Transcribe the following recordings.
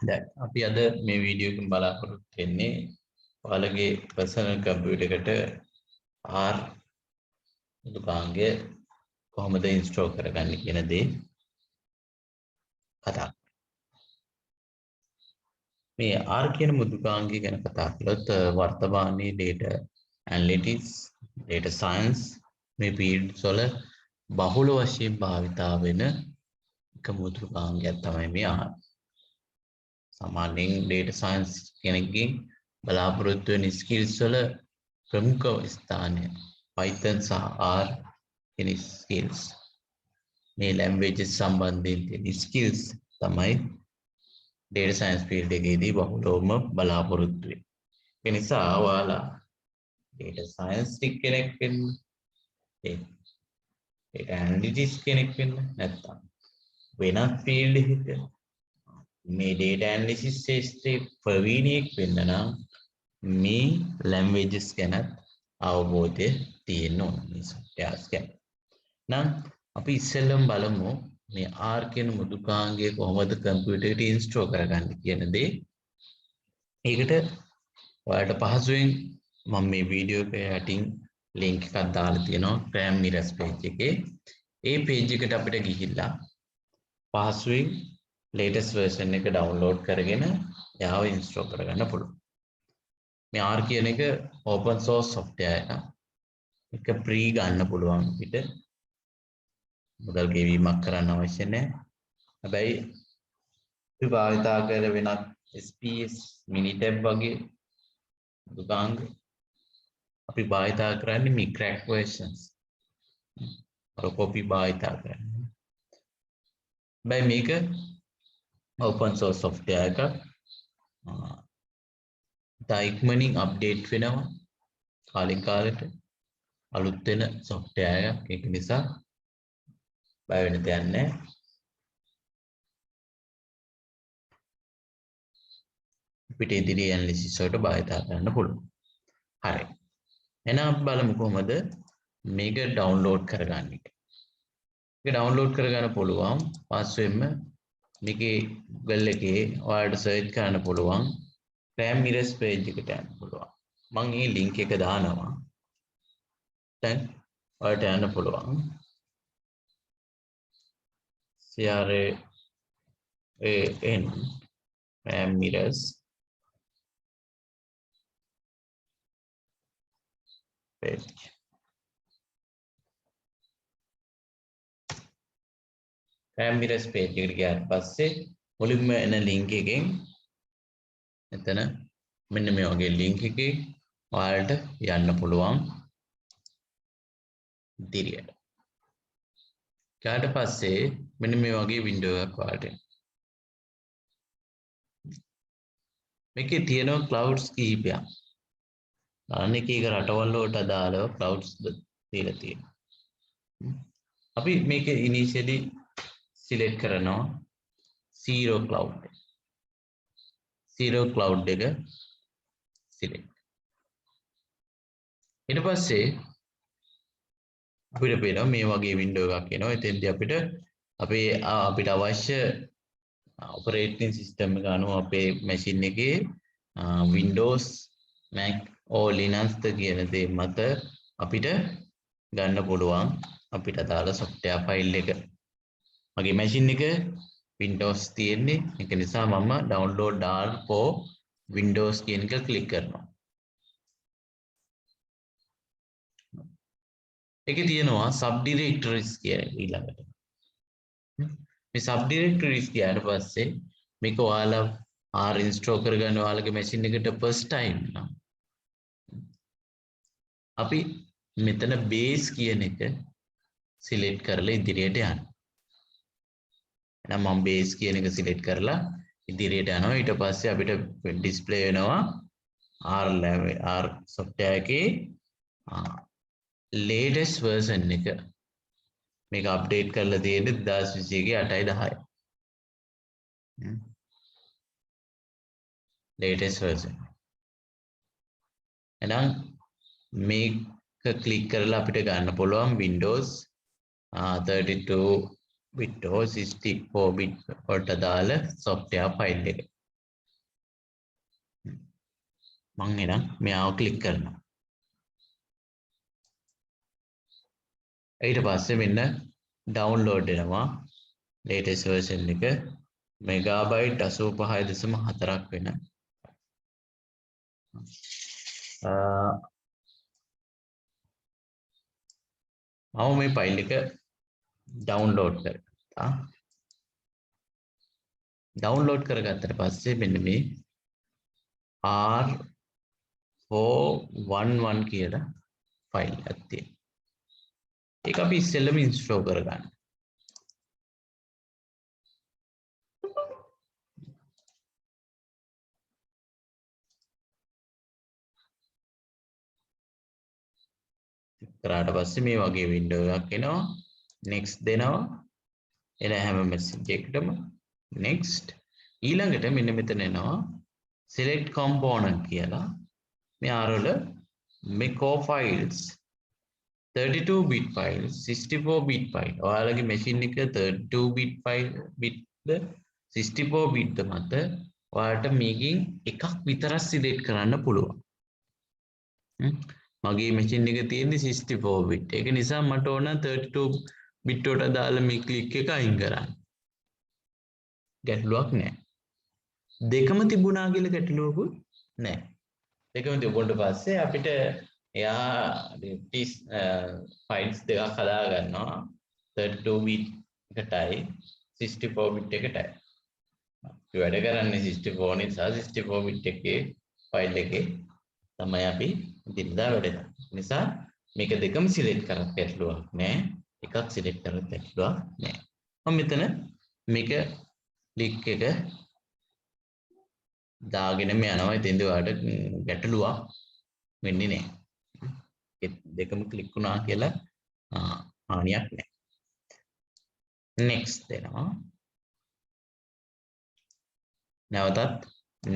දැන් අපි අද මේ වීඩියෝ එකෙන් බලාපොරොත්තු වෙන්නේ ඔයාලගේ පර්සනල් කම්පියුටර් එකට R දුකාංගය කොහොමද ඉන්ස්ටෝල් කරගන්නේ කියන දේ කතා. මේ R කියන මුදුකාංගය ගැන කතා කළොත් වර්තමානයේ data analytics, data science මේ fields වල බහුල වශයෙන් භාවිතා වෙන එක මුදුකාංගයක් තමයි මේ R. සාමාන්‍යයෙන් data science කෙනෙක්ගෙන් බලාපොරොත්තු වෙන skills වල ප්‍රමුඛ ස්ථානය Python සහ R කියන skills. මේ languages සම්බන්ධයෙන් තියෙන skills තමයි data science field එකේදී බහුලවම බලාපොරොත්තු වෙන්නේ. ඒ නිසා ඔයාලා data science කෙනෙක් වෙන්න, data analytics කෙනෙක් වෙන්න නැත්නම් වෙනත් field එකක මේ data analysis ශාස්ත්‍රයේ ප්‍රවීණයෙක් වෙන්න නම් මේ languages ගැන අවබෝධය තියෙන්න ඕන මේ softwares ගැන. නම් අපි ඉස්සෙල්ලම බලමු මේ R කියන මුදුකාංගය කොහොමද කම්පියුටර් එකට ඉන්ස්ටෝල් කරගන්නේ කියන දේ. ඒකට ඔයාලට පහසුවෙන් මම මේ වීඩියෝ එකේ යටින් link එකක් දාලා තියෙනවා Cram Mirrors page එකේ. ඒ page එකට අපිට ගිහිල්ලා පහසුවෙන් latest version එක download කරගෙන යාව ඉන්ස්ටෝල් කරගන්න පුළුවන්. මේ R කියන එක open source software එකක්. ඒක free ගන්න පුළුවන් පිට. මුදල් ගෙවීමක් කරන්න අවශ්‍ය නැහැ. හැබැයි අපි භාවිතා කර වෙනත් SPS Minitab වගේ දුකාංග අපි භාවිතා කරන්නේ මේ crack versions. අර copy භාවිතා කරන්නේ. හැබැයි මේක open source software එකක්. ඉක්මනින් අප්ඩේට් වෙනවා. කාලෙන් කාලෙට අලුත් වෙන software එකක්. ඒක නිසා බය වෙන්න දෙයක් නැහැ. අපිට ඉදිරි ඇනලිසිස් වලට භාවිතා කරන්න පුළුවන්. හරි. එහෙනම් අපි බලමු කොහොමද මේක ඩවුන්ලෝඩ් කරගන්නේ. මේක ඩවුන්ලෝඩ් කරගන්න පුළුවන් පස්වෙන්ම මේකේ Google එකේ ඔයාලට සර්ච් කරන්න පුළුවන් Cram Mirrors page එකට යන්න පුළුවන්. මම මේ link එක දානවා. දැන් ඔයාලට යන්න පුළුවන්. CRAN Cram Mirrors page. Cram Mirrors page එකට ගියාට පස්සේ මුලින්ම එන link එකෙන් එතන මෙන්න මේ වගේ link එකේ ඔයාලට යන්න පුළුවන් ඉදිරියට. ඊට පස්සේ මෙන්න මේ වගේ window එකක් ඔයාලට එනවා. මේකේ තියෙනවා clouds කීපයක්. අනෙක් එක රටවල් වලට අදාළව clouds දීලා තියෙනවා. අපි මේක initially select කරනවා zero cloud. zero cloud එක select. ඊට පස්සේ අපිට පේනවා මේ වගේ window එකක් එනවා. එතෙන්දී අපිට අවශ්‍ය operating system එක අනුව අපේ machine එකේ Windows, Mac or Linux කියන දේ මත අපිට ගන්න පුළුවන් අපිට අදාළ software file එක. මගේ machine එක Windows තියෙන්නේ. ඒක නිසා මම download R for Windows කියන එක click කරනවා. ඒකේ තියෙනවා subdirectories කියන ඊළඟට. මේ subdirectories කියන පස්සේ මේක ඔයාලා R install කරගන්න ඔයාලගේ machine එකට first time නම් අපි මෙතන base කියන එක select කරලා ඉදිරියට යන්න. එහෙනම් මම base කියන එක select කරලා ඉදිරියට යනවා. ඊට පස්සේ අපිට display වෙනවා R software එකේ latest version එක. මේක අප්ඩේට් කරලා තියෙන්නේ 2021 8/10. latest version. එහෙනම් මේක ක්ලික් කරලා අපිට ගන්න පුළුවන් Windows 32 bit or 64 bit වලට දාලා software file එක. මම එනම් මෙයාව ක්ලික් කරනවා. ඊට පස්සේ මෙන්න ඩවුන්ලෝඩ් වෙනවා latest version එක මෙගාබයිට් 85.4ක් වෙන මම මේ ෆයිල් එක ඩවුන්ලෝඩ් කරගත්තා. ඩවුන්ලෝඩ් කරගත්තට පස්සේ මෙන්න මේ R411 කියලා ෆයිල් එකක් තියෙනවා. ඒක අපි ඉස්සෙල්ලම ඉන්ස්ටෝල් කරගන්න. කරාට පස්සේ මේ වගේ වින්ඩෝ එකක් එනවා. next දෙනවා. එන හැම message එකකටම next ඊළඟට මෙන්න මෙතන එනවා select component කියලා. මේ R වල මේ core files 32 bit files 64 bit file ඔයාලගේ machine එක 32 bit file bit 64 bit මත ඔයාලට මේකෙන් එකක් විතරක් select කරන්න පුළුවන්. මගේ machine එක තියෙන්නේ 64 bit. ඒක නිසා මට ඕන 32 bit වලට දාලා මේ click එක අයින් කරන්න. ගැටලුවක් නැහැ. දෙකම තිබුණා කියලා ගැටලුවකුත් නැහැ. දෙකම තිබුණාට පස්සේ අපිට එයා files දෙකක් හදා ගන්නවා 32 bit එකටයි 64 bit එකටයි. අපි වැඩ කරන්නේ 64 නිසා 64 bit එකේ file එකේ තමයි අපි දිනදා වැඩ කරන්නේ. නිසා මේක දෙකම select කරත් ගැටලුවක් නැහැ. එකක් select කරත් ගැටලුවක් නැහැ. මම මෙතන මේක link එක දාගෙනම යනවා. ඉතින් ඔයාලට ගැටලුවක් වෙන්නේ නැහැ. දෙකම ක්ලික් වුණා කියලා හානියක් නැහැ. next දෙනවා. නැවතත්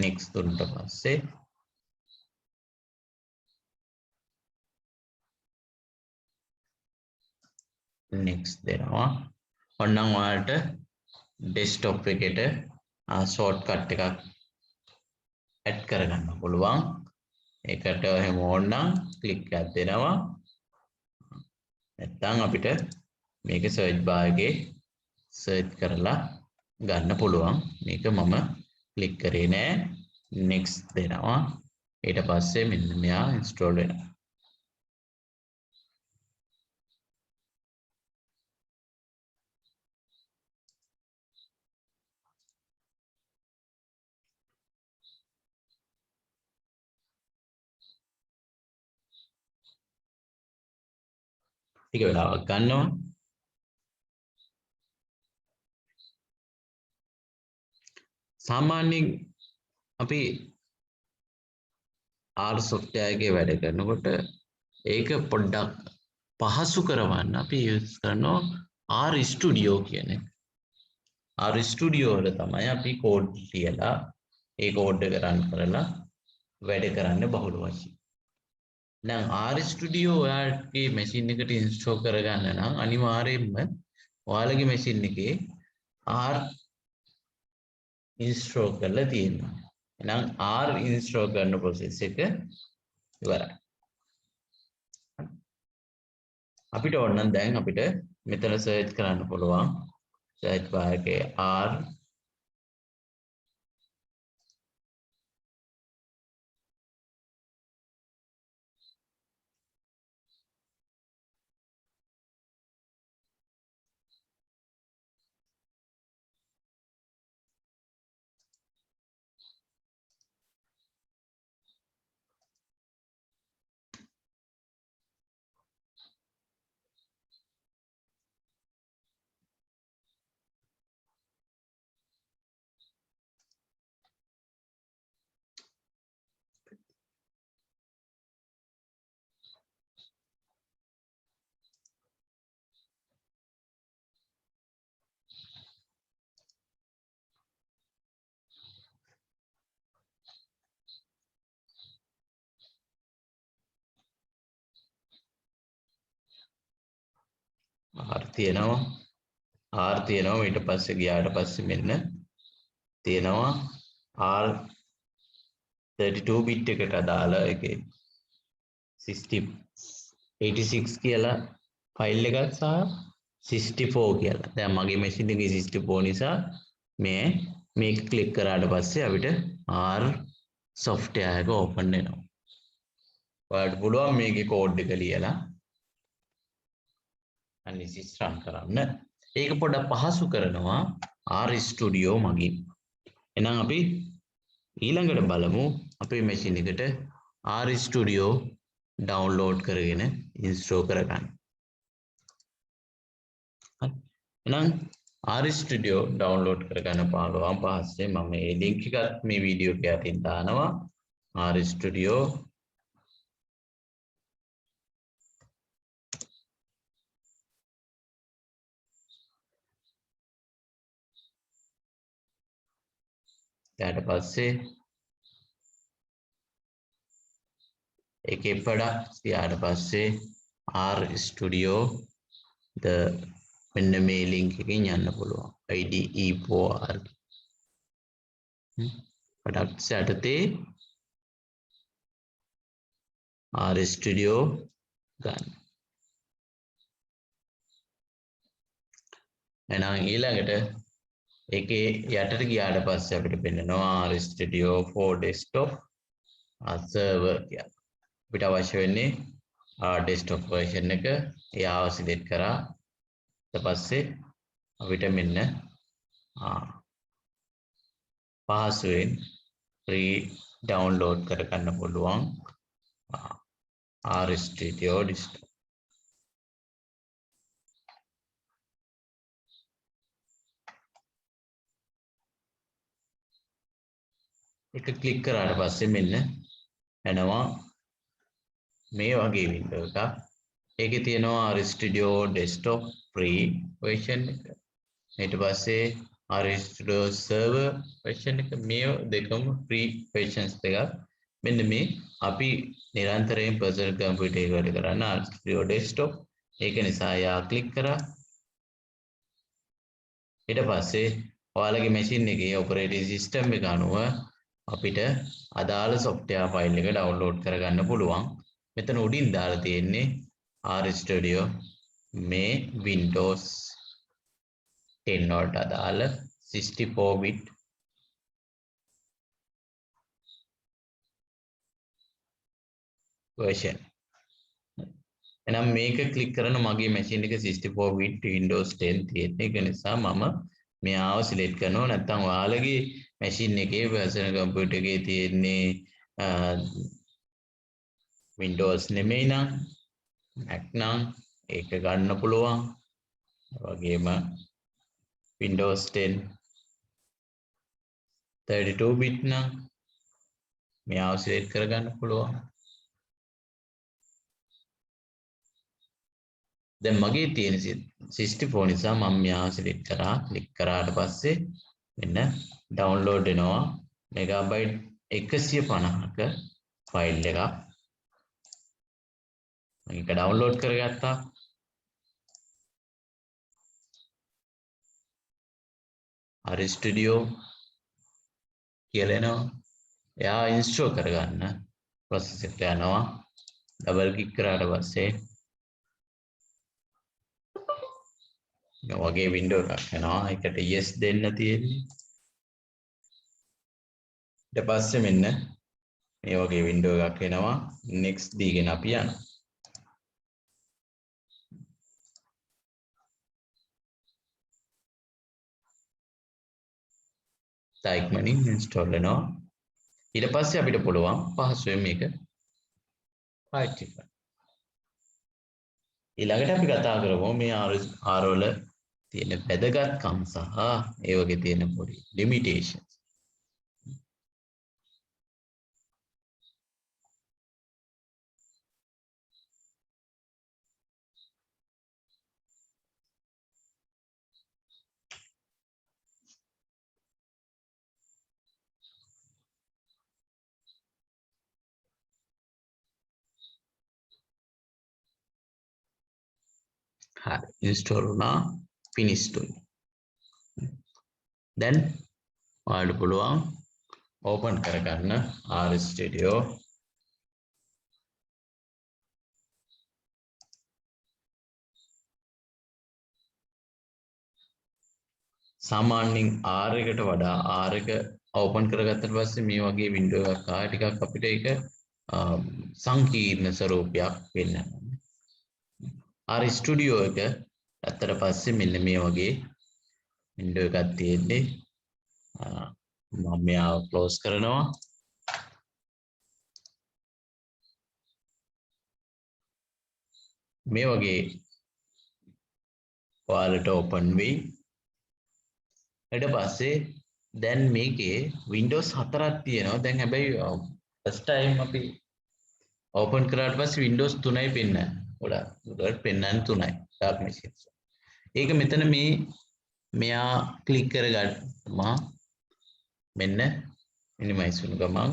next දුන්නට පස්සේ next දෙනවා. ඔන්නම් ඔයාලට desktop එකට shortcut එකක් add කරගන්න පුළුවන්. ඒකට එහෙම ඕනනම් click එකක් දෙනවා. නැත්නම් අපිට මේක search bar එකේ search කරලා ගන්න පුළුවන්. මේක මම click කරේ නෑ. next දෙනවා. ඊට පස්සේ මෙන්න මෙයා install වෙනවා. ටික වෙලාවක් ගන්නවා. සාමාන්‍යයෙන් අපි R software එකේ වැඩ කරනකොට ඒක පොඩ්ඩක් පහසු කරවන්න අපි use කරනවා R Studio කියන එක. R Studio වල තමයි අපි code ලියලා ඒ code එක run කරලා වැඩ කරන්න බහුල වශයෙන්. දැන් R Studio ඔයාලගේ machine එකට install කරගන්න නම් අනිවාර්යයෙන්ම ඔයාලගේ machine එකේ R install කරලා තියෙනවා. එහෙනම් R install කරන process එක ඉවරයි. අපිට ඕන නම් දැන් අපිට මෙතන search කරන්න පුළුවන්. search bar එකේ R තියෙනවා ඊට පස්සේ ගියාට පස්සේ මෙන්න තියෙනවා R 32 bit එකට අදාළ එකේ 86 කියලා ෆයිල් එකක් සහ 64 කියලා. දැන් මගේ මැෂින් එකේ 64 නිසා මේක ක්ලික් කරාට පස්සේ අපිට R software එක open වෙනවා. ඔයාලට පුළුවන් මේකේ කෝඩ් එක ලියලා analysis run කරන්න. ඒක පොඩ්ඩක් පහසු කරනවා R Studio මගින්. එහෙනම් අපි ඊළඟට බලමු අපේ මැෂින් එකට R Studio download කරගෙන install කරගන්න. එහෙනම් R Studio download කරගන්න පාළුවන් පස්සේ මම මේ link එකත් මේ වීඩියෝ එක යටින් දානවා. R Studio ඊට පස්සේ එකේ products ඊට පස්සේ R Studio මෙන්න මේ link එකකින් යන්න පුළුවන්. IDE for R products යටතේ R Studio ගන්න. එහෙනම් ඊළඟට ඒකේ යටට ගියාට පස්සේ අපිට පෙන්නනවා R Studio for desktop server කියලා. අපිට අවශ්‍ය වෙන්නේ desktop version එක එයාව select කරා. ඊට පස්සේ අපිට මෙන්න පහසුවෙන් free download කරගන්න පුළුවන් R Studio desktop. එක ක්ලික් කරාට පස්සේ මෙන්න එනවා මේ වගේ වින්ඩෝ එකක්. ඒකේ තියෙනවා R Studio desktop free version එක. ඊට පස්සේ R Studio server version එක. මේ දෙකම free versions දෙකක්. මෙන්න මේ අපි නිරන්තරයෙන් personal computer එක වැඩ කරන්න R Studio desktop. ඒක නිසා යා ක්ලික් කරා. ඊට පස්සේ ඔයාලගේ machine එකේ operating system එක අනුව අපිට අදාළ software file එක download කරගන්න පුළුවන්. මෙතන උඩින් දාලා තියෙන්නේ R Studio මේ Windows 10 වලට අදාළ 64 bit version. එහෙනම් මේක ක්ලික් කරන මගේ machine එක 64 bit Windows 10 තියෙන. ඒක නිසා මම මෙයාව select කරනවා. නැත්නම් ඔයාලගේ machine එකේ personal computer එකේ තියෙන්නේ Windows නෙමෙයි නම් Mac නම් ඒක ගන්න පුළුවන්. වගේම Windows 10 32 bit නම් මෙයාව select කරගන්න පුළුවන්. දැන් මගේ තියෙන 64 නිසා මම මෙයාව select කරා. ක්ලික් කරාට පස්සේ මෙන්න download වෙනවා megabyte 150ක ෆයිල් එකක්. මේක download කරගත්තා. R Studio කියලා එනවා. එයා install කරගන්න process එකට යනවා. double click කරාට පස්සේ මේ වගේ window එකක් එනවා. ඒකට yes දෙන්න තියෙන්නේ. ඊට පස්සේ මෙන්න මේ වගේ window එකක් එනවා. next දීගෙන අපි යනවා. ඉක්මනින් install වෙනවා. ඊට පස්සේ අපිට පුළුවන් පහසුවෙන් මේක පාවිච්චි කරන්න. ඊළඟට අපි කතා කරමු මේ R වල තියෙන වැදගත්කම් සහ ඒ වගේ තියෙන පොඩි limitations. හරි install වුණා finish තුනේ. දැන් ඔයාලට පුළුවන් ඕපන් කරගන්න RStudio. සාමාන්‍යයෙන් R එකට වඩා R එක ඕපන් කරගත්තට පස්සේ මේ වගේ වින්ඩෝ එකක් ආවා. ටිකක් අපිට ඒක සංකීර්ණ ස්වරූපයක් වෙන්නවා. RStudio එක ඇත්තට පස්සේ මෙන්න මේ වගේ වින්ඩෝ එකක් තියෙන්නේ. මම මෙයාව ක්ලෝස් කරනවා. මේ වගේ ඔයාලට ඕපන් වෙයි. ඊට පස්සේ දැන් මේකේ Windows 4ක් තියෙනවා. දැන් හැබැයි first time අපි ඕපන් කරාට පස්සේ Windows 3යි පෙන්නන්නේ. උඩට පෙන්නන්නේ 3යි. dark machines. ඒක මෙතන මෙයා ක්ලික් කරගන්නවා. මෙන්න මිනිමයිස් වෙන ගමන්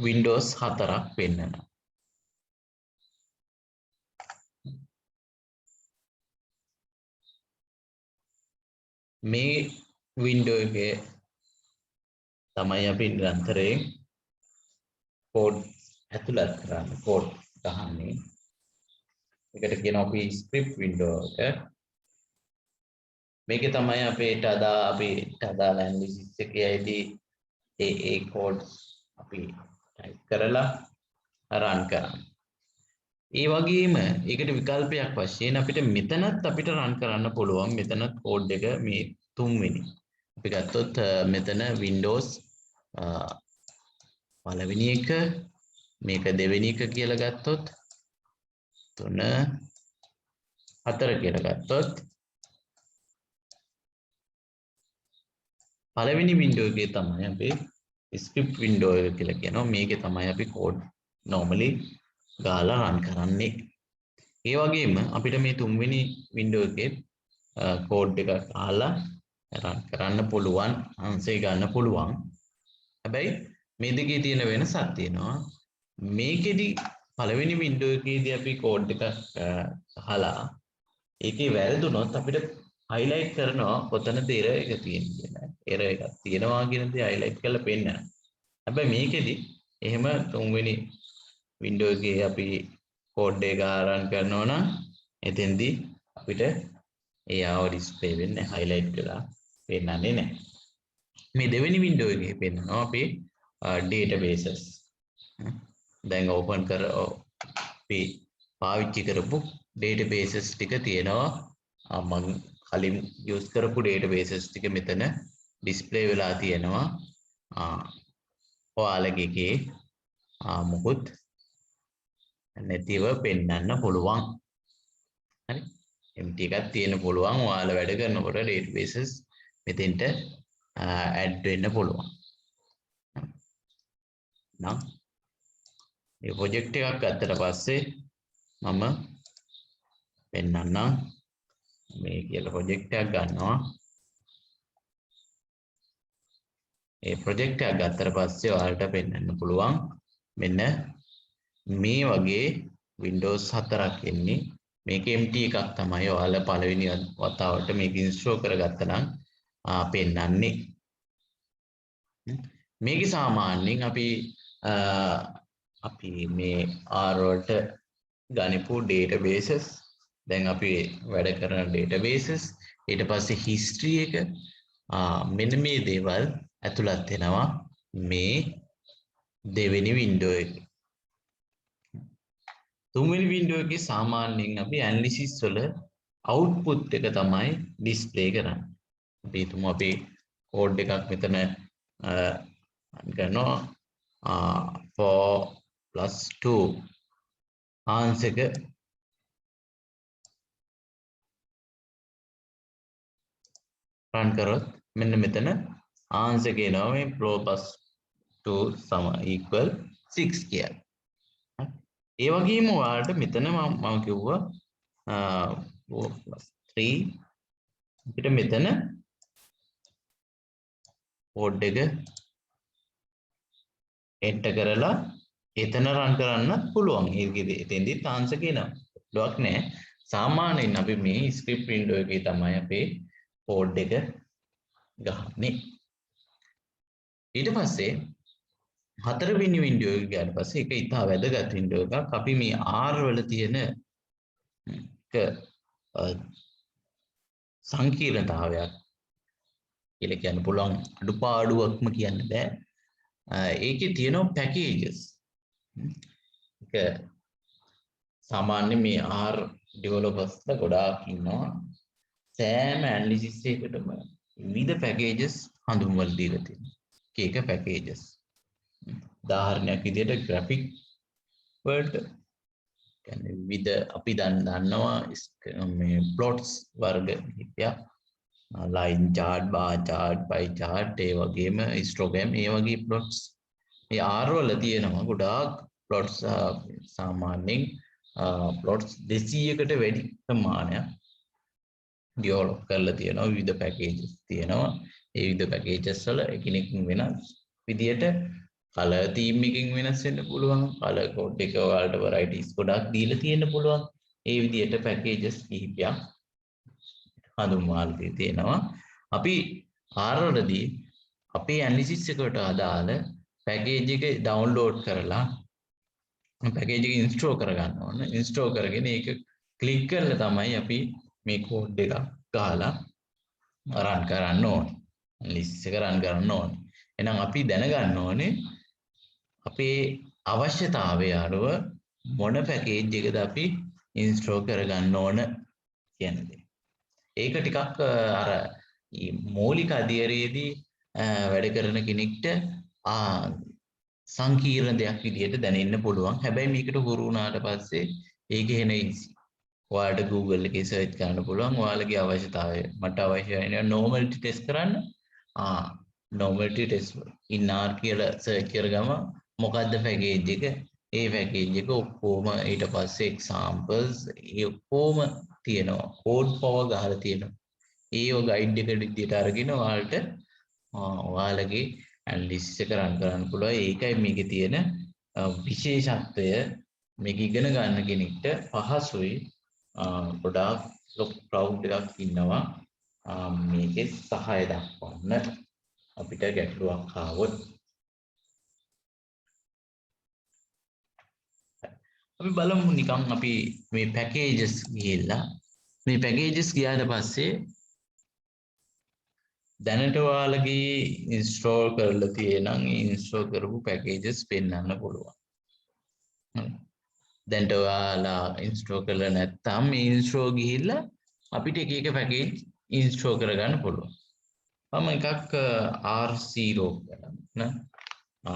Windows 4ක් පෙන්නනවා. මේ වින්ඩෝ එකේ තමයි අපි නිරන්තරයෙන් කෝඩ් ඇතුළත් කරන්නේ. කෝඩ් ගහන්නේ. ඒකට කියනවා අපි ස්ක්‍රිප්ට් වින්ඩෝ එක. මේකේ තමයි අපිට අදාළ ඇනලිසිස් එකේදී ඒ කෝඩ් අපි ටයිප් කරලා රන් කරන්නේ. ඒ වගේම ඒකට විකල්පයක් වශයෙන් අපිට මෙතනත් අපිට රන් කරන්න පුළුවන්. මෙතනත් කෝඩ් එක මේ තුන්වෙනි අපි ගත්තොත් මෙතන Windows පළවෙනි එක, මේක දෙවෙනි එක කියලා ගත්තොත්, 3 4 කියලා ගත්තොත් පළවෙනි වින්ඩෝ එකේ තමයි අපි ස්ක්‍රිප්ට් වින්ඩෝ එක කියලා කියනවා. මේකේ තමයි අපි කෝඩ් normally ගාලා රන් කරන්නේ. ඒ වගේම අපිට මේ තුන්වෙනි වින්ඩෝ එකේ කෝඩ් එක අහලා රන් කරන්න පුළුවන්, අන්සේ ගන්න පුළුවන්. හැබැයි මේ දෙකේ තියෙන වෙනසක් තියෙනවා. මේකෙදි පළවෙනි වින්ඩෝ එකේදී අපි කෝඩ් එක අහලා ඒකේ වැරදුනොත් අපිට highlight කරනවා කොතනද error එක තියෙන්නේ කියලා. error එකක් තියෙනවා කියන දේ highlight කරලා පෙන්නනවා. හැබැයි මේකෙදි එහෙම තුන්වෙනි වින්ඩෝ එකේ අපි කෝඩ් එක රන් කරනවා නම් එතෙන්දී අපිට ඒ ආව ඩිස්ප්ලේ වෙන්නේ highlight කරලා පෙන්නන්නේ නැහැ. මේ දෙවෙනි වින්ඩෝ එකේ පෙන්නනවා අපේ databases. දැන් ඕපන් කර අපි පාවිච්චි කරපු databases ටික තියෙනවා. මම කලින් යූස් කරපු databases ටික මෙතන ඩිස්ප්ලේ වෙලා තියෙනවා. ඔයාලගේ එකේ මොකුත් නැතිව පෙන්වන්න පුළුවන්. හරි. empty එකක් තියෙන්න පුළුවන්. ඔයාලා වැඩ කරනකොට databases මෙතෙන්ට add වෙන්න පුළුවන්. නම් මේ ප්‍රොජෙක්ට් එකක් ගත්තට පස්සේ මම පෙන්වන්නම්. මේ කියලා ප්‍රොජෙක්ට් එකක් ගන්නවා. ඒ ප්‍රොජෙක්ට් එකක් ගත්තට පස්සේ ඔයාලට පෙන්වන්න පුළුවන් මෙන්න මේ වගේ Windows 4ක් එන්නේ. මේක empty එකක් තමයි. ඔයාලා පළවෙනි වතාවට මේක ඉන්ස්ටෝල් කරගත්තා නම් පෙන්වන්නේ. මේක සාමාන්‍යයෙන් අපි මේ R වලට ගනිපු databases, දැන් අපි වැඩ කරන databases, ඊට පස්සේ history එක, මෙන්න මේ දේවල් ඇතුළත් වෙනවා මේ දෙවෙනි වින්ඩෝ එකේ. තුන්වෙනි වින්ඩෝ එකේ සාමාන්‍යයෙන් අපි ඇනලිසිස් වල අවුට්පුට් එක තමයි ඩිස්ප්ලේ කරන්නේ. අපි හිතමු අපි කෝඩ් එකක් මෙතන ගන්නවා 4+2 ආන්සර් එක රන් කරොත් මෙන්න මෙතන ආන්සර් කියනවා මේ 4+2 equal 6 කියලා. ඒ වගේම ඔයාලට මෙතන මම කිව්වා 4+3 අපිට මෙතන කෝඩ් එක එන්ටර් කරලා එතන රන් කරන්න පුළුවන්. ඒකෙදි එතෙන්දි ආන්සර් කියනවා. ලොක් නෑ. සාමාන්‍යයෙන් අපි මේ ස්ක්‍රිප්ට් වින්ඩෝ එකේ තමයි අපේ කෝඩ් එක ගහන්නේ. ඊට පස්සේ හතරවෙනි වින්ඩෝ එක ගියාට පස්සේ ඒක ඉතා වැදගත් වින්ඩෝ එකක්. අපි මේ R වල තියෙන සංකීර්ණතාවයක් කියලා කියන්න පුළුවන්, අඩුපාඩුවක්ම කියන්න බෑ. ඒකේ තියෙනවා පැකේජස්. ඒක සාමාන්‍ය මේ R ඩෙවලොපර්ස්ලා ගොඩාක් ඉන්නවා. සෑම ඇනලිසිස් එකකටම විවිධ පැකේජස් හඳුන්වලා දීලා තියෙනවා. එක පැකේජස්. උදාහරණයක් විදිහට graphic වලට කියන්නේ විවිධ අපි දන්නවා මේ plots වර්ග කිහිපයක්. line chart, bar chart, pie chart, ඒ වගේම histogram, ඒ වගේ plots මේ R වල තියෙනවා ගොඩාක් plots. සාමාන්‍යයෙන් plots 200කට වැඩි ප්‍රමාණයක් develop කරලා තියෙනවා. විවිධ packages තියෙනවා. ඒ විවිධ packages වල එකිනෙකින් වෙනස් විදියට color theme එකකින් වෙනස් වෙන්න පුළුවන්. color code එක වලට varieties ගොඩක් දීලා තියෙන්න පුළුවන්. ඒ විදියට packages කිහිපයක් හඳුන්වලා තියෙනවා. අපි R වලදී අපේ analysis එකට අදාළ package එක download කරලා package එක install කරගන්න ඕන. install කරගෙන ඒක click කරලා තමයි අපි මේ code එක ගහලා run කරන්න ඕන. analysis එක run කරන්න ඕන. එහෙනම් අපි දැනගන්න ඕනේ අපේ අවශ්‍යතාවය අනුව මොන package එකද අපි install කරගන්න ඕන කියන්නේ. ඒක ටිකක් අර මූලික අධ්‍යයනයේදී වැඩ කරන කෙනෙක්ට සංකීර්ණ දෙයක් විදිහට දැනෙන්න පුළුවන්. හැබැයි මේකට හුරු වුණාට පස්සේ ඒක එන easy. ඔයාලට Google එකේ search කරන්න පුළුවන්. ඔයාලගේ අවශ්‍යතාවය. මට අවශ්‍ය වෙන normality test කරන්න. normality test in R කියලා search කරගම මොකද්ද package එක? ඒ package එක ඔක්කොම ඊට පස්සේ examples ඒ ඔක්කොම තියෙනවා. code power ගහලා තියෙනවා. ඒව guide එක විදිහට අරගෙන ඔයාලට ඔයාලගේ analysis එක run කරන්න පුළුවන්. ඒකයි මේකේ තියෙන විශේෂත්වය. මේක ඉගෙන ගන්න කෙනෙක්ට පහසුයි. ගොඩාක් proud එකක් ඉන්නවා මේකේ සහාය දක්වන්න අපිට ගැටලුවක් ආවොත්. අපි බලමු නිකන් අපි මේ packages ගිහිල්ලා මේ packages ගියාට පස්සේ දැනට ඔයාලගේ install කරලා තියෙනම් install කරපු packages පෙන්වන්න පුළුවන්. දැන්ට ඔයාලා install කරලා නැත්නම් මේ install ගිහිල්ලා අපිට එක එක package install කරගන්න පුළුවන්. මම එකක් R0 කරන්න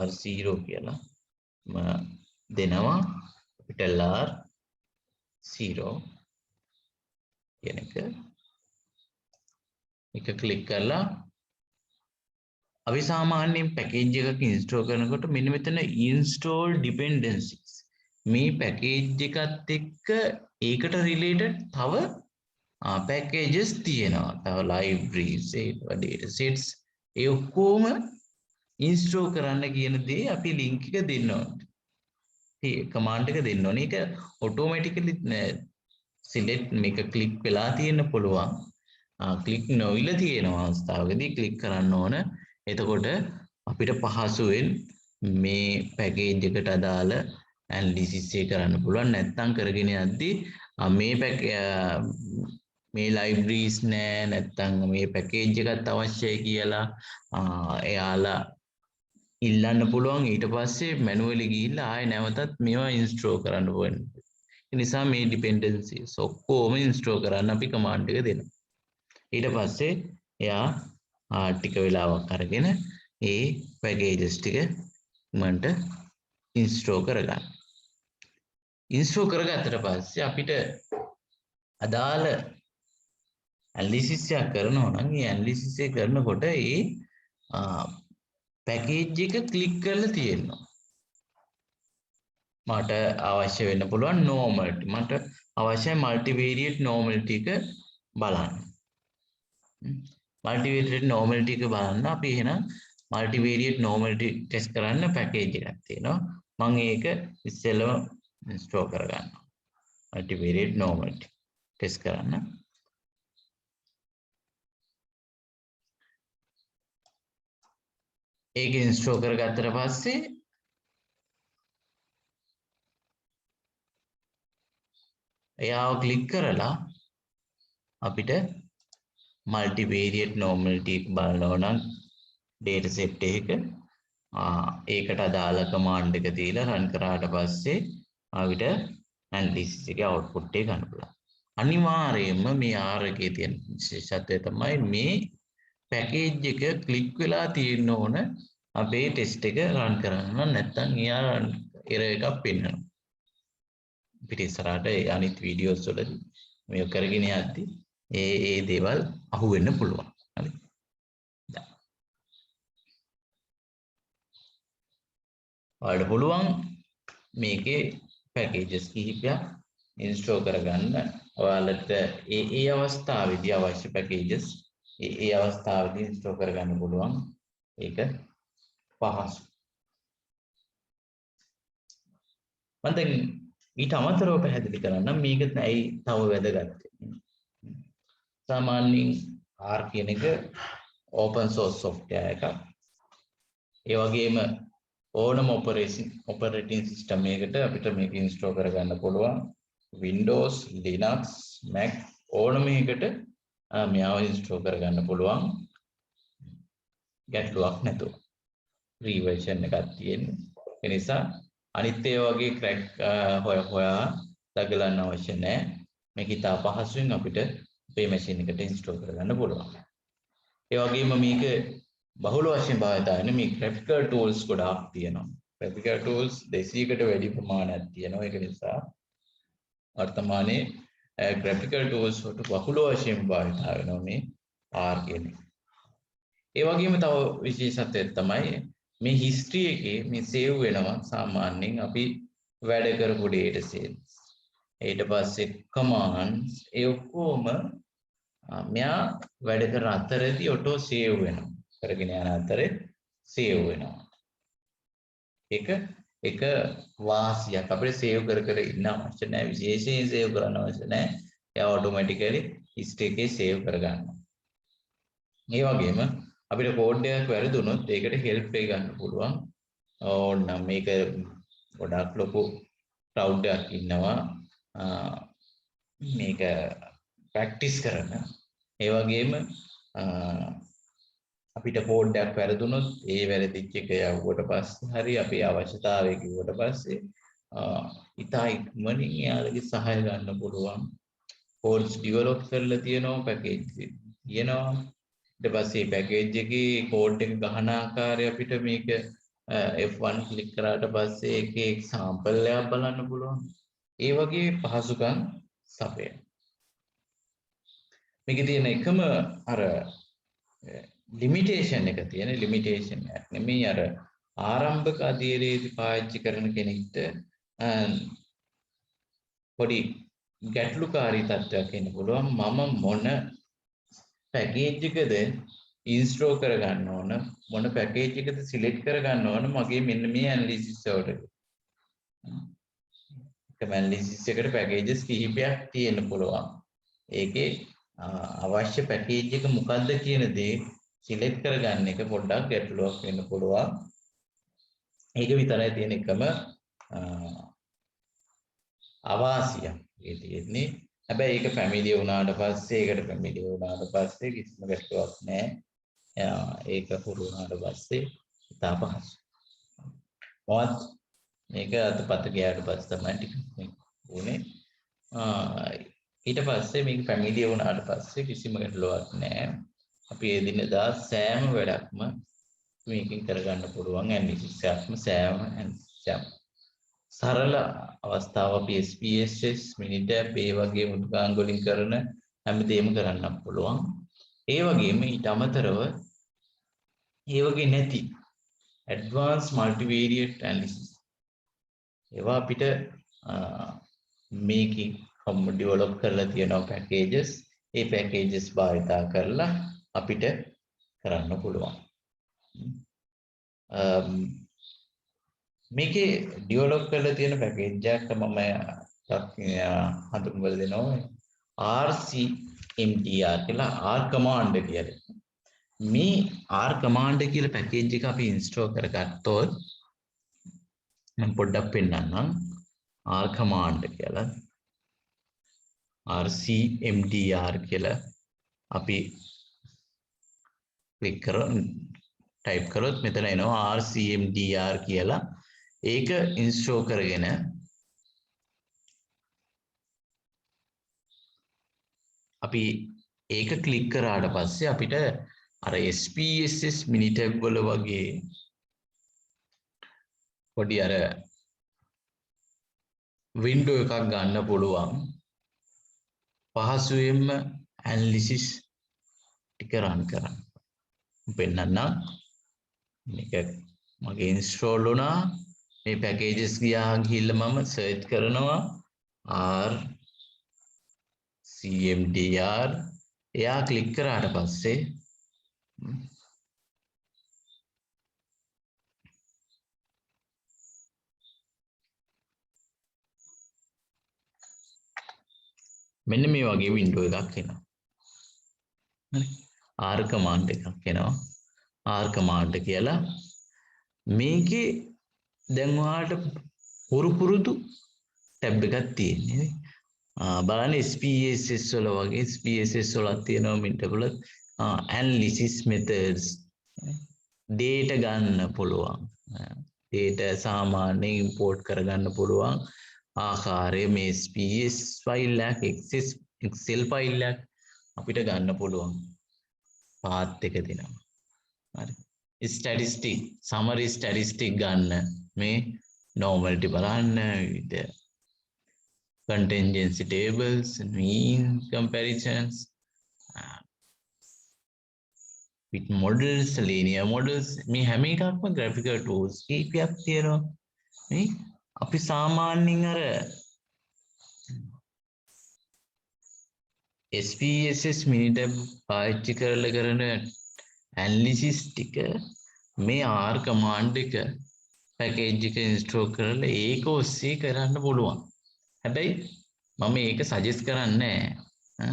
R0 කියලා දෙනවා. capital R0 කියන එක ක්ලික් කරලා අපි සාමාන්‍යයෙන් පැකේජ් එකක් ඉන්ස්ටෝල් කරනකොට මෙන්න මෙතන install dependencies මේ පැකේජ් එකත් එක්ක ඒකට රිලේටඩ් තව packages තියෙනවා. තව libraries data sets ඒ ඔක්කොම ඉන්ස්ටෝල් කරන්න කියන දේ අපි link එක දෙන්න ඕනේ. command එක දෙන්න ඕනේ. ඒක automatically select මේක click වෙලා තියෙන්න පුළුවන්. click නොවිලා තියෙන අවස්ථාවකදී click කරන්න ඕන. එතකොට අපිට පහසුවෙන් මේ package එකට අදාළ analysis එක කරන්න පුළුවන්. නැත්නම් කරගෙන යද්දී මේ libraries නෑ නැත්නම් මේ package එකත් අවශ්‍යයි කියලා එයාලා ඉල්ලන්න පුළුවන්. ඊට පස්සේ manually ගිහිල්ලා ආයෙ නැවතත් මේවා install කරන්න ඕනේ. ඒ නිසා මේ dependencies ඔක්කොම install කරන්න අපි command එක දෙනවා. ඊට පස්සේ එයා ටික වෙලාවක් අරගෙන ඒ packages ටික මන්ට install කරගන්න. install කරගත්තට පස්සේ අපිට අදාළ analysis එක කරනවා නම් ඒ analysis එක කරනකොට ඒ package එක click කරලා තියෙනවා. මට අවශ්‍ය වෙන්න පුළුවන් normality. මට අවශ්‍යයි multivariate normality එක බලන්න. multivariate normality එක බලන්න අපි එහෙනම් multivariate normality test කරන්න package එකක් තියෙනවා. මම ඒක ඉස්සෙල්ලම install කරගන්නවා. multivariate normality test කරන්න. ඒක install කරගත්තට පස්සේ එයාව ක්ලික් කරලා අපිට multivariate normality එක බලනවා නම් data set එක ඒකට අදාළ command එක දීලා run කරාට පස්සේ අපිට analysis එකේ output එක ගන්න පුළුවන්. අනිවාර්යයෙන්ම මේ R එකේ තියෙන විශේෂත්වය තමයි මේ package එක click වෙලා තියෙන්න ඕන අපේ test එක run කරන්න. නැත්නම් එයා error එකක් පෙන්නනවා. පිට ඉස්සරහට අනිත් videos වලදී මේ කරගෙන යද්දි ඒ දේවල් අහු වෙන්න පුළුවන්. හරි. ඔයාලට පුළුවන් මේකේ packages කිහිපයක් install කරගන්න. ඔයාලට ඒ අවස්ථාවේදී අවශ්‍ය packages ඒ අවස්ථාවේදී install කරගන්න පුළුවන්. ඒක පහසු. මම දැන් ඊට අමතරව පැහැදිලි කරන්න මේක ඇයි තව වැදගත්. සාමාන්‍යයෙන් R කියන එක open source software එකක්. ඒ වගේම ඕනම operating system එකකට අපිට මේක install කරගන්න පුළුවන්. Windows, Linux, Mac ඕනම එකකට මෙයාව install කරගන්න පුළුවන්. ගැටලුවක් නැතුව. free version එකක් තියෙන්නේ. ඒ නිසා අනිත් ඒ වගේ crack හොයා දගලන්න අවශ්‍ය නැහැ. මේක ඉතා පහසුවෙන් අපිට අපේ machine එකට install කරගන්න පුළුවන්. ඒ වගේම මේක බහුල වශයෙන් භාවිත වෙන මේ graphical tools ගොඩාක් තියෙනවා. graphical tools 200කට වැඩි ප්‍රමාණයක් තියෙනවා. ඒක නිසා වර්තමානයේ graphical tools වලට බහුල වශයෙන් භාවිත වෙනවා මේ R කියන්නේ. ඒ වගේම තව විශේෂත්වයක් තමයි මේ history එකේ මේ save වෙනවා සාමාන්‍යයෙන් අපි වැඩ කරපු data sets. ඊට පස්සේ commands ඒ ඔක්කොම මෙයා වැඩ කරන අතරදී auto save වෙනවා. කරගෙන යන අතරේ save වෙනවා. ඒක වාසියක්. අපිට save කර ඉන්න අවශ්‍ය නැහැ. විශේෂයෙන් save කරන්න අවශ්‍ය නැහැ. එයා automatically history එකේ save කරගන්නවා. මේ වගේම අපිට code එකක් වැරදුනොත් ඒකට help එක ගන්න පුළුවන්. ඕනම් මේක ගොඩක් ලොකු crowd එකක් ඉන්නවා. මේක practice කරන. ඒ වගේම අපිට කෝඩ් එකක් වැරදුනොත් ඒ වැරදිච්ච එක යවුවට පස්සේ හරි අපේ අවශ්‍යතාවය කිව්වට පස්සේ ඉතා ඉක්මනින් එයාලගේ සහාය ගන්න පුළුවන්. කෝඩ්ස් ඩෙවලොප් කරලා තියෙනවා, පැකේජ් තියෙනවා. ඊට පස්සේ පැකේජ් එකේ කෝඩ් එක ගහන ආකාරය අපිට මේක F1 ක්ලික් කරාට පස්සේ ඒකේ එක්සැම්පල් එකක් බලන්න පුළුවන්. ඒ වගේ පහසුකම් සපයන. මේකේ තියෙන එකම අර ලිමිටේෂන් එක තියෙන ලිමිටේෂන් එකක් නෙමෙයි අර ආරම්භක අධීරයේදී පාවිච්චි කරන කෙනෙක්ට පොඩි ගැටලුකාරී තත්ත්වයක් එන්න පුළුවන්. මම මොන පැකේජ් එකද ඉන්ස්ටෝල් කරගන්න ඕන, මොන පැකේජ් එකද සිලෙක්ට් කරගන්න ඕන මගේ මෙන්න මේ ඇනලිසිස් වලට. එකම ඇනලිසිස් එකට පැකේජස් කිහිපයක් තියෙන්න පුළුවන්. ඒකේ අවශ්‍ය පැකේජ් එක මොකක්ද කියන දේ සිලෙක්ට් කරගන්න එක පොඩ්ඩක් ගැටලුවක් වෙන්න පුළුවන්. ඒක විතරයි තියෙන එකම අවාසිය. ඒ තියෙන්නේ. හැබැයි ඒක ෆැමිලිය වුණාට පස්සේ කිසිම ගැටලුවක් නැහැ. ඒක හුරු වුණාට පස්සේ ඉතා පහසුයි. මොකද මේක අතපත ගියාට පස්සේ තමයි ටිකක් උනේ. ඊට පස්සේ මේක ෆැමිලිය වුණාට පස්සේ කිසිම ගැටලුවක් නැහැ. අපි එදිනෙදා සෑම වැඩක්ම මේකෙන් කරගන්න පුළුවන්. ඇනලිසිස් එකක්ම සෑම සරල අවස්ථාව අපි SPSS මිනිටැප් ඒ වගේ මුදුකාංග වලින් කරන හැමදේම කරන්න පුළුවන්. ඒ වගේම ඊට අමතරව ඒ වගේ නැති advanced multivariate analysis ඒවා අපිට මේකේ develop කරලා තියෙනවා packages. ඒ packages භාවිතා කරලා අපිට කරන්න පුළුවන්. මේකේ develop කරලා තියෙන package එකක් මම හඳුන්වලා දෙනවා. RCMTR කියලා R command කියලා. මේ R command කියලා package එක අපි install කරගත්තොත් මම පොඩ්ඩක් පෙන්නන්නම්. R command කියලා RCMDR කියලා අපි ක්ලික් කරලා ටයිප් කරොත් මෙතන එනවා RCMDR කියලා. ඒක ඉන්ස්ටෝල් කරගෙන අපි ඒක ක්ලික් කරාට පස්සේ අපිට අර SPSS මිනිටැබ් වල වගේ පොඩි අර වින්ඩෝ එකක් ගන්න පුළුවන්. පහසුවෙන්ම ඇනලිසිස් ටික රන් කරන්න. පෙන්නන්නම්. මේක මගේ ඉන්ස්ටෝල් වුණා. මේ පැකේජස් ගිහිල්ලා මම සර්ච් කරනවා RCMDR. එයා ක්ලික් කරාට පස්සේ මෙන්න මේ වගේ වින්ඩෝ එකක් එනවා. හරි. R command එකක් එනවා. R command කියලා මේකේ දැන් ඔයාලට පුරුදු ටැබ් එකක් තියෙන්නේ නේ. බලන්න SPSS වල වගේ SPSS වලක් තියෙනවා මින්ටබල analysis methods data ගන්න පුළුවන්. data සාමාන්‍යයෙන් import කරගන්න පුළුවන් ආකාරය මේ SPSS ෆයිල් එකක් Excel ෆයිල් එකක් අපිට ගන්න පුළුවන්. පාත් එක දෙනවා. හරි. ස්ටැටිස්ටික් සමරි ස්ටැටිස්ටික් ගන්න මේ normality බලන්න විවිධ contingency tables mean comparisons with models linear models මේ හැම එකක්ම graphical tools කීපයක් තියෙනවා. මේ අපි සාමාන්‍යයෙන් අර SPSS මිනිටැබ් පාවිච්චි කරලා කරන ඇනලිසිස් ටික මේ R command එක පැකේජ් එක ඉන්ස්ටෝල් කරලා ඒක ඔස්සේ කරන්න පුළුවන්. හැබැයි මම ඒක සජෙස්ට් කරන්නේ නැහැ.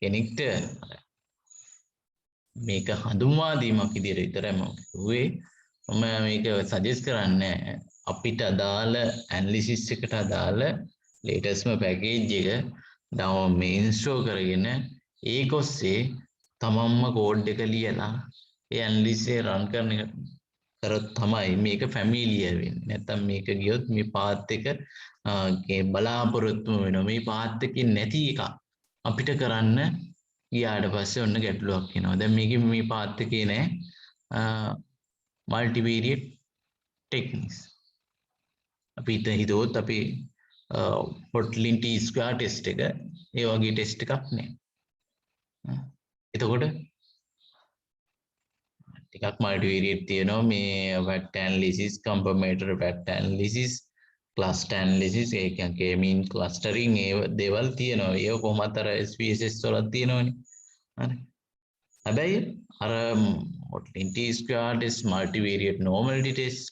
කෙනෙක්ට මේක හඳුන්වා දීමක් විදිහට විතරයි මම කිව්වේ. මම මේක සජෙස්ට් කරන්නේ අපිට අදාළ ඇනලිසිස් එකට අදාළ ලේටස්ට්ම පැකේජ් එක මේ ඉන්ස්ටෝල් කරගෙන ඒක ඔස්සේ තමන්ම කෝඩ් එක ලියලා ඒ ඇනලිසිස් එක රන් කරන කරොත් තමයි මේක ෆැමිලියර් වෙන්නේ. නැත්තම් මේක ගියොත් මේ පාත් එක බලාපොරොත්තු වෙනවා. මේ පාත් එකේ නැති එක අපිට කරන්න ගියාට පස්සේ ඔන්න ගැටලුවක් එනවා. දැන් මේකේ මේ පාත් එකේ නෑ multivariate techniques. අපි හිතුවොත් අපි Hotlin T-square test එක ඒ වගේ ටෙස්ට් එකක් නෑ. එතකොට ටිකක් multivariate තියෙනවා මේ vector analysis, comparator vector analysis, cluster analysis, ඒ කියන්නේ k-mean clustering ඒ දේවල් තියෙනවා. ඒක කොහොමද අර SPSS වල තියෙනවනේ. හරි. හැබැයි අර Hotlin T-square test, multivariate normality test,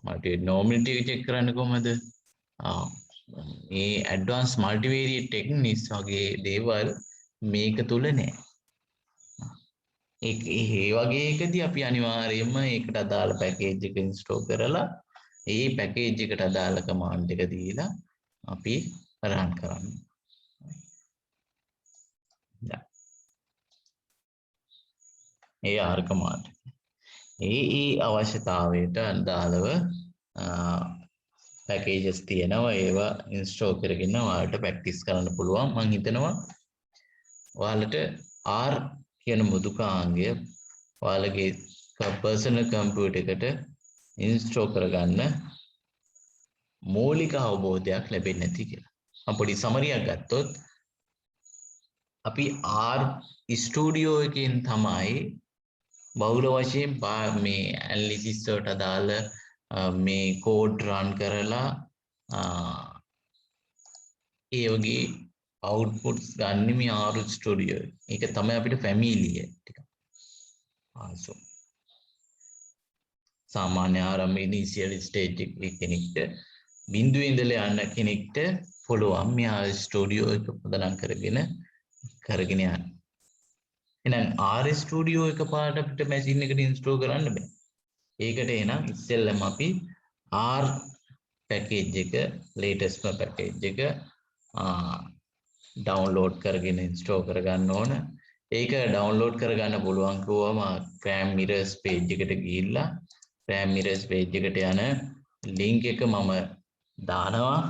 multivariate normality check කරන්නේ කොහමද? මේ advanced multivariate techniques වගේ දේවල් මේක තුල නෑ. ඒ වගේ එකදී අපි අනිවාර්යයෙන්ම ඒකට අදාළ පැකේජ් එක ඉන්ස්ටෝල් කරලා ඒ පැකේජ් එකට අදාළ කමාන්ඩ් එක දීලා අපි රන් කරන්න. ඒ R කමාන්ඩ්. ඒ අවශ්‍යතාවයට අදාළව පැකේජස් තියෙනවා. ඒවා ඉන්ස්ටෝල් කරගෙන ඔයාලට ප්‍රැක්ටිස් කරන්න පුළුවන්. මම හිතනවා ඔයාලට R කියන මුදුකාංගය ඔයාලගේ පර්සනල් කම්පියුටර් එකට ඉන්ස්ටෝල් කරගන්න මූලික අවබෝධයක් ලැබෙන්නේ නැති කියලා. මම පොඩි සමරියක් ගත්තොත් අපි R ස්ටුඩියෝ එකෙන් තමයි බහුල වශයෙන් මේ ඇනලිසිස් වලට අදාළ මේ කෝඩ් රන් කරලා ඒ වගේ outputs ගන්න මේ R studio. ඒක තමයි අපිට familiar ටික. so සාමාන්‍ය ආරම්භ initial stage එකේ කෙනෙක්ට බිඳුවේ ඉඳලා යන කෙනෙක්ට පුළුවන් මේ R studio එක පදනම් කරගෙන යන්න. එහෙනම් R studio එක පාට අපිට machine එකට install කරන්න බෑ. ඒකට එහෙනම් ඉස්සෙල්ලම අපි R package එක latest package එක ඩවුන්ලෝඩ් කරගෙන ඉන්ස්ටෝල් කරගන්න ඕන. ඒක ඩවුන්ලෝඩ් කරගන්න පුළුවන් කිව්වම ක්‍රෑම් මිරර්ස් පේජ් එකට ගිහිල්ලා ක්‍රෑම් මිරර්ස් පේජ් එකට යන ලින්ක් එක මම දානවා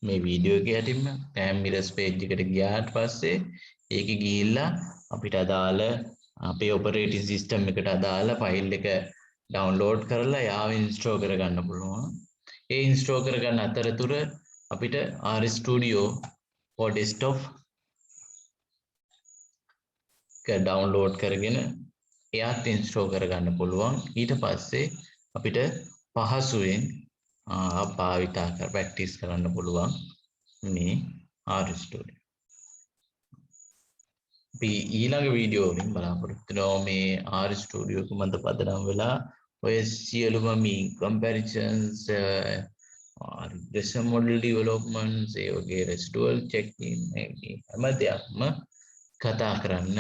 මේ වීඩියෝ එක යටින්ම. ක්‍රෑම් මිරර්ස් පේජ් එකට ගියාට පස්සේ ඒකේ ගිහිල්ලා අපිට අදාළ අපේ ඔපරේටින් සිස්ටම් එකට අදාළ ෆයිල් එක ඩවුන්ලෝඩ් කරලා යාව ඉන්ස්ටෝල් කරගන්න පුළුවන්. ඒ ඉන්ස්ටෝල් කරගන්න අතරතුර අපිට RStudio for desktop ඩවුන්ලෝඩ් කරගෙන එයාත් ඉන්ස්ටෝල් කරගන්න පුළුවන්. ඊට පස්සේ අපිට පහසුවෙන් භාවිතා කර ප්‍රැක්ටිස් කරන්න පුළුවන් මේ RStudio. අපි ඊළඟ වීඩියෝ වලින් බලාපොරොත්තු වෙනවා මේ RStudio කොහොමද පදනම් වෙලා ඔය සියලුම මේ comparisons regression model developments ඒ වගේ residual checking මේ හැම දෙයක්ම කතා කරන්න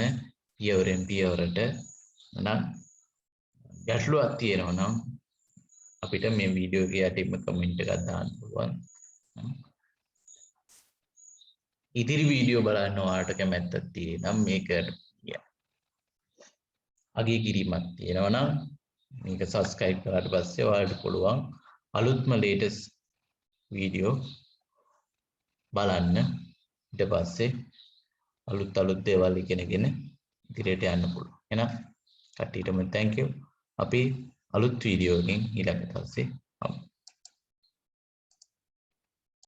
පියවරෙන් පියවරට. නම් ගැටලුවක් තියෙනවා නම් අපිට මේ වීඩියෝ එක යටින්ම කමෙන්ට් එකක් දාන්න පුළුවන්. ඉදිරි වීඩියෝ බලන්න ඔයාලට කැමැත්තක් තියෙනම් මේකට අගය කිරීමක් තියෙනවා නම් මේක subscribe කරාට පස්සේ ඔයාලට පුළුවන් අලුත්ම latest වීඩියෝ බලන්න. ඊට පස්සේ අලුත් දේවල් ඉගෙනගෙන ඉදිරියට යන්න පුළුවන්. එහෙනම් කට්ටියටම thank you. අපි අලුත් වීඩියෝ එකකින් ඊළඟට පස්සේ